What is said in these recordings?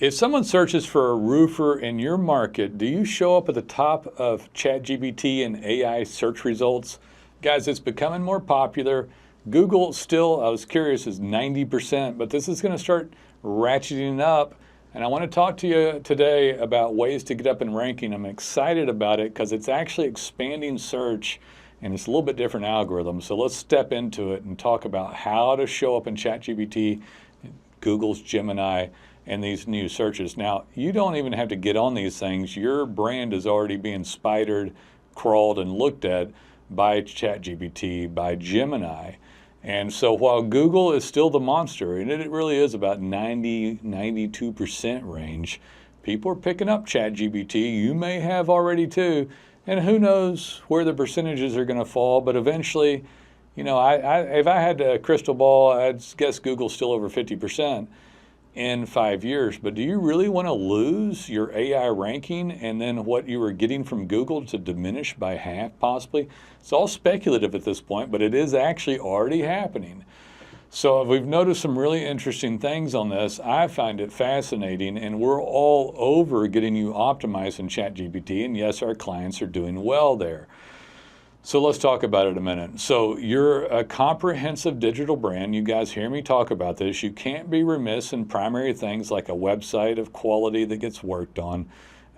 If someone searches for a roofer in your market, do you show up at the top of ChatGPT and AI search results? Guys, it's becoming more popular. Google still, I was curious, is 90%, but this is going to start ratcheting up. And I want to talk to you today about ways to get up in ranking. I'm excited about it because it's actually expanding search and it's a little bit different algorithm. So let's step into it and talk about how to show up in ChatGPT, Google's Gemini, and these new searches. Now, you don't even have to get on these things. Your brand is already being spidered, crawled, and looked at by ChatGPT, by Gemini. And so while Google is still the monster, and it really is about 92% range, people are picking up ChatGPT. You may have already too. And who knows where the percentages are going to fall, but eventually, you know, if I had a crystal ball, I'd guess Google's still over 50% in 5 years. But do you really want to lose your AI ranking and then what you were getting from Google to diminish by half possibly? It's all speculative at this point, but it is actually already happening. So we've noticed some really interesting things on this. I find it fascinating, and we're all over getting you optimized in ChatGPT, and yes, our clients are doing well there. So let's talk about it a minute. So you're a comprehensive digital brand. You guys hear me talk about this. You can't be remiss in primary things like a website of quality that gets worked on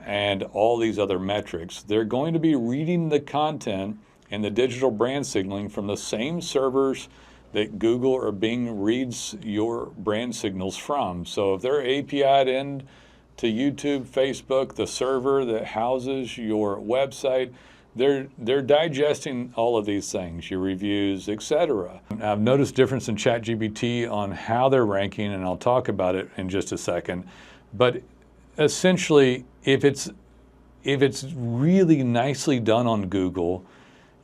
and all these other metrics. They're going to be reading the content and the digital brand signaling from the same servers that Google or Bing reads your brand signals from. So if they're API'd in to YouTube, Facebook, the server that houses your website, they're digesting all of these things, your reviews, etc. I've noticed difference in ChatGPT on how they're ranking, and I'll talk about it in just a second. But essentially, if it's really nicely done on Google,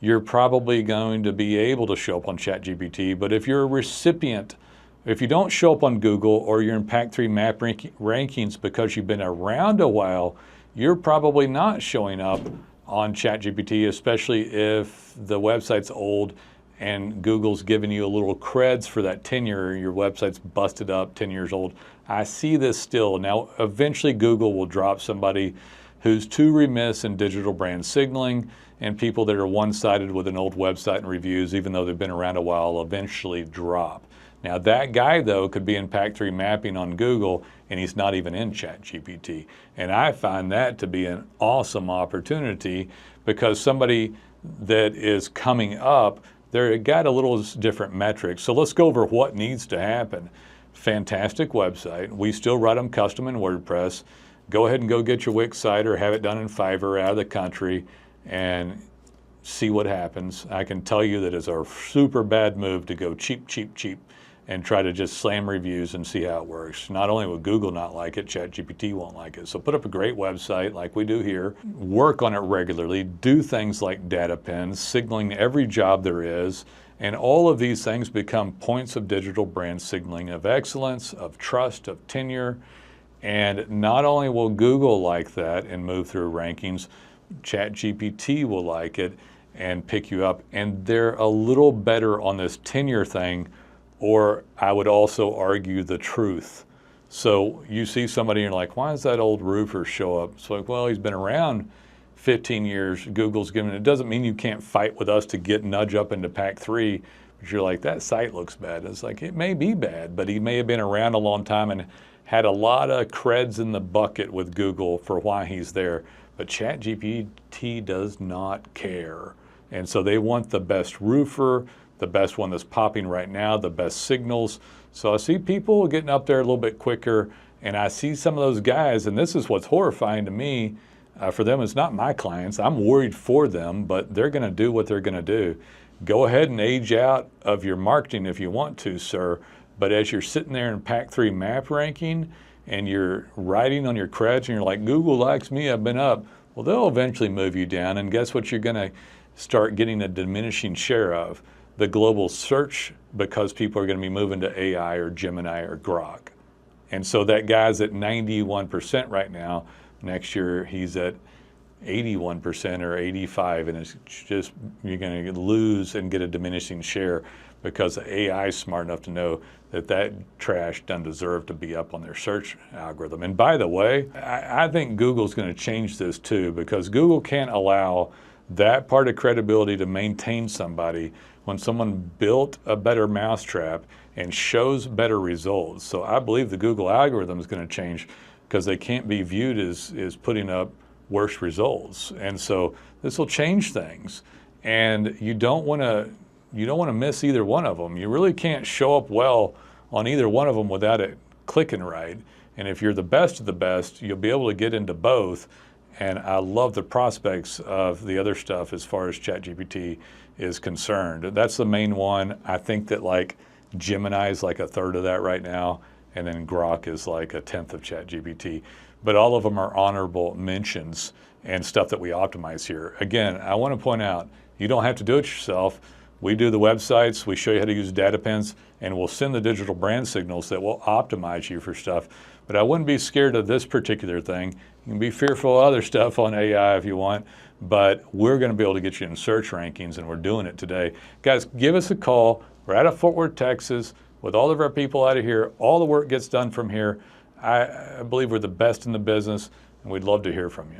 you're probably going to be able to show up on ChatGPT. But if you're a recipient, if you don't show up on Google or you're in Pack 3 map rankings because you've been around a while, you're probably not showing up on ChatGPT, especially if the website's old and Google's giving you a little creds for that tenure. Your website's busted up, 10 years old. I see this still. Now, eventually Google will drop somebody who's too remiss in digital brand signaling, and people that are one-sided with an old website and reviews, even though they've been around a while, will eventually drop. Now that guy though could be in Pack 3 mapping on Google and he's not even in ChatGPT. And I find that to be an awesome opportunity because somebody that is coming up, they've got a little different metrics. So let's go over what needs to happen. Fantastic website. We still write them custom in WordPress. Go ahead and go get your Wix site or have it done in Fiverr out of the country and see what happens. I can tell you that it's a super bad move to go cheap and try to just slam reviews and see how it works. Not only will Google not like it, ChatGPT won't like it. So put up a great website like we do here, work on it regularly, do things like data pins, signaling every job there is, and all of these things become points of digital brand signaling of excellence, of trust, of tenure. And not only will Google like that and move through rankings, ChatGPT will like it and pick you up. And they're a little better on this tenure thing, or I would also argue the truth. So you see somebody and you're like, why does that old roofer show up? It's like, well, he's been around 15 years. Google's given it. Doesn't mean you can't fight with us to nudge up into Pack 3. But you're like, that site looks bad. It's like, it may be bad, but he may have been around a long time and had a lot of creds in the bucket with Google for why he's there. But ChatGPT does not care. And so they want the best roofer, the best one that's popping right now, the best signals. So I see people getting up there a little bit quicker, and I see some of those guys, and this is what's horrifying to me. For them, it's not my clients. I'm worried for them, but they're going to do what they're going to do. Go ahead and age out of your marketing if you want to, sir. But as you're sitting there in Pack 3 map ranking and you're writing on your creds and you're like, Google likes me, I've been up. Well, they'll eventually move you down, and guess what you're going to start getting a diminishing share of? The global search, because people are going to be moving to AI or Gemini or Grok. And so that guy's at 91% right now. Next year, he's at 81% or 85%, and it's just, you're going to lose and get a diminishing share. because the AI is smart enough to know that that trash doesn't deserve to be up on their search algorithm. And by the way, I think Google's going to change this too, because Google can't allow that part of credibility to maintain somebody when someone built a better mousetrap and shows better results. So I believe the Google algorithm is going to change because they can't be viewed as putting up worse results. And so this will change things. And you don't want to miss either one of them. You really can't show up well on either one of them without it clicking right. And if you're the best of the best, you'll be able to get into both. And I love the prospects of the other stuff as far as ChatGPT is concerned. That's the main one. I think that like Gemini is like a third of that right now, and then Grok is like a tenth of ChatGPT. But all of them are honorable mentions and stuff that we optimize here. Again, I want to point out, you don't have to do it yourself. We do the websites, we show you how to use data pins, and we'll send the digital brand signals that will optimize you for stuff. But I wouldn't be scared of this particular thing. You can be fearful of other stuff on AI if you want, but we're going to be able to get you in search rankings, and we're doing it today. Guys, give us a call. We're out of Fort Worth, Texas. With all of our people out of here, all the work gets done from here. I believe we're the best in the business, and we'd love to hear from you.